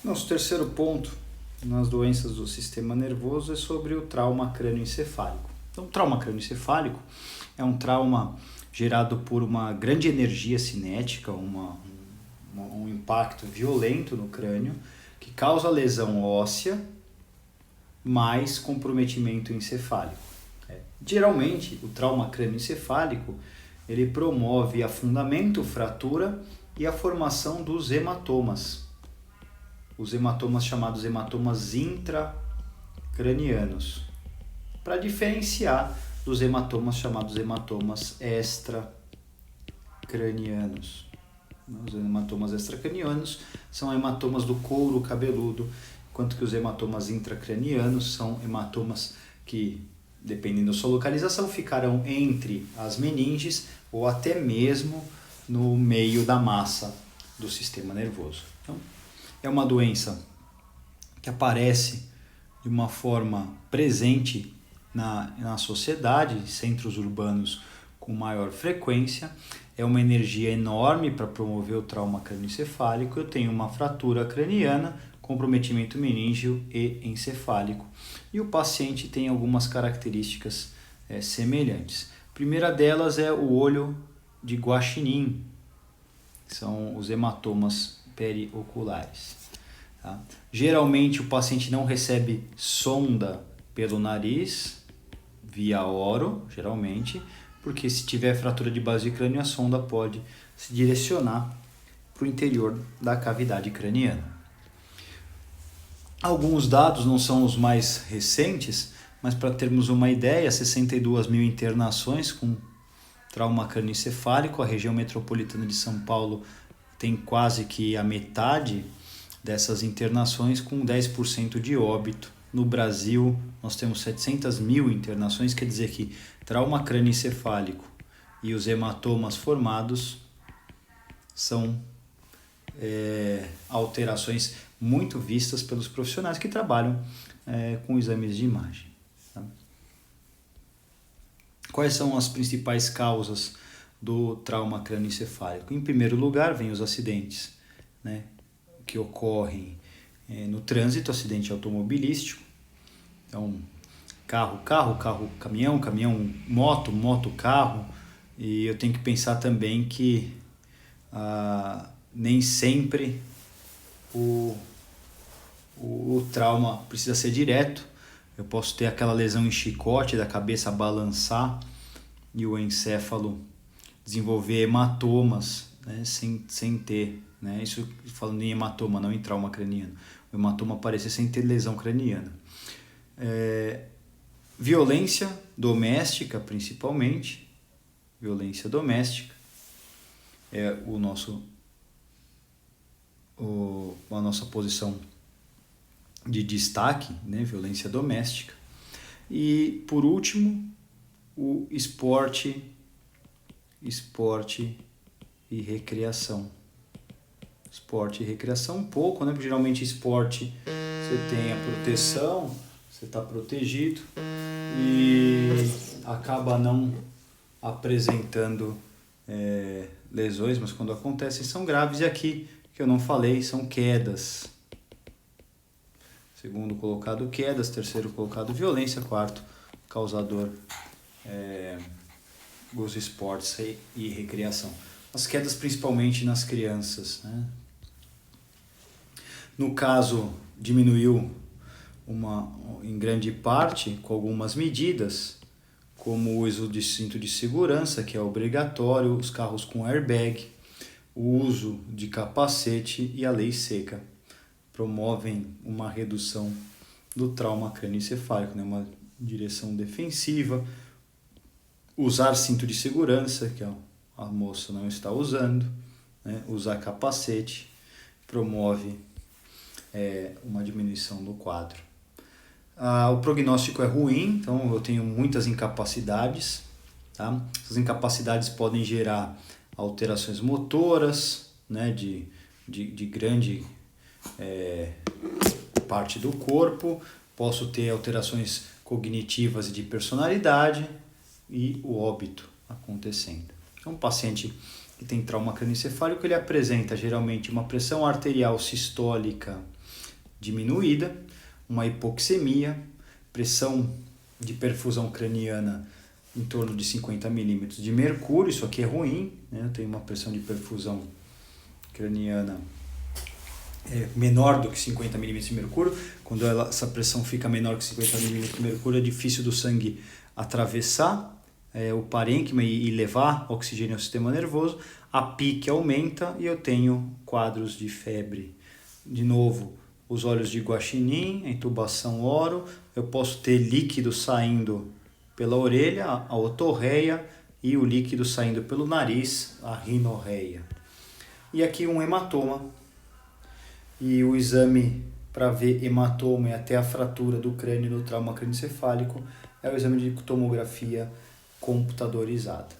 Nosso terceiro ponto nas doenças do sistema nervoso é sobre o trauma crânioencefálico. Então, o trauma crânioencefálico é um trauma gerado por uma grande energia cinética, um impacto violento no crânio, que causa lesão óssea mais comprometimento encefálico. Geralmente, o trauma crânioencefálico ele promove afundamento, fratura e a formação dos hematomas. Os hematomas chamados hematomas intracranianos, para diferenciar dos hematomas chamados hematomas extracranianos. Os hematomas extracranianos são hematomas do couro cabeludo, enquanto que os hematomas intracranianos são hematomas que, dependendo da sua localização, ficarão entre as meninges ou até mesmo no meio da massa do sistema nervoso. Então, é uma doença que aparece de uma forma presente na sociedade, centros urbanos com maior frequência. É uma energia enorme para promover o trauma crânioencefálico. Eu tenho uma fratura craniana, comprometimento meníngeo e encefálico. E o paciente tem algumas características semelhantes. A primeira delas é o olho de guaxinim, que são os hematomas perioculares. Tá? Geralmente o paciente não recebe sonda pelo nariz, via oro, geralmente, porque se tiver fratura de base de crânio, a sonda pode se direcionar para o interior da cavidade craniana. Alguns dados não são os mais recentes, mas para termos uma ideia, 62 mil internações com trauma crânioencefálico. A região metropolitana de São Paulo tem quase que a metade dessas internações, com 10% de óbito. No Brasil, nós temos 700 mil internações, quer dizer que trauma crânioencefálico e os hematomas formados são alterações muito vistas pelos profissionais que trabalham com exames de imagem. Tá? Quais são as principais causas do trauma crânioencefálico? Em primeiro lugar, vem os acidentes, né, que ocorrem no trânsito, acidente automobilístico. Então, carro, caminhão, moto, carro. E eu tenho que pensar também que nem sempre o trauma precisa ser direto. Eu posso ter aquela lesão em chicote da cabeça balançar e o encéfalo desenvolver hematomas, né, sem ter, né, isso falando em hematoma, não em trauma craniano, o hematoma aparecer sem ter lesão craniana. Violência doméstica, principalmente, violência doméstica é a nossa posição de destaque, né, violência doméstica. E, por último, o esporte e recreação. Esporte e recreação um pouco, né? Porque geralmente esporte você tem a proteção, você está protegido e acaba não apresentando lesões, mas quando acontecem são graves. E aqui, que eu não falei, são quedas. Segundo colocado, quedas. Terceiro colocado, violência. Quarto, causador, os esportes e recreação. As quedas principalmente nas crianças, né? No caso, diminuiu em grande parte com algumas medidas, como o uso de cinto de segurança, que é obrigatório, os carros com airbag, o uso de capacete e a lei seca promovem uma redução do trauma crânioencefálico, né? Uma direção defensiva, usar cinto de segurança, que a moça não está usando, né? Usar capacete promove uma diminuição do quadro. O prognóstico é ruim, então eu tenho muitas incapacidades. Tá? Essas incapacidades podem gerar alterações motoras, né, de grande parte do corpo. Posso ter alterações cognitivas e de personalidade e o óbito acontecendo. Então, um paciente que tem trauma crânioencefálico, ele apresenta geralmente uma pressão arterial sistólica diminuída, uma hipoxemia, pressão de perfusão craniana em torno de 50 milímetros de mercúrio. Isso aqui é ruim, né? Eu tenho uma pressão de perfusão craniana menor do que 50 milímetros de mercúrio. Quando essa pressão fica menor que 50 milímetros de mercúrio, é difícil do sangue atravessar o parênquima e levar oxigênio ao sistema nervoso. A pique aumenta e eu tenho quadros de febre. De novo, os olhos de guaxinim, a intubação oro, eu posso ter líquido saindo pela orelha, a otorreia, e o líquido saindo pelo nariz, a rinorreia. E aqui um hematoma. E o exame para ver hematoma e até a fratura do crânio no trauma crânioencefálico é o exame de tomografia computadorizada.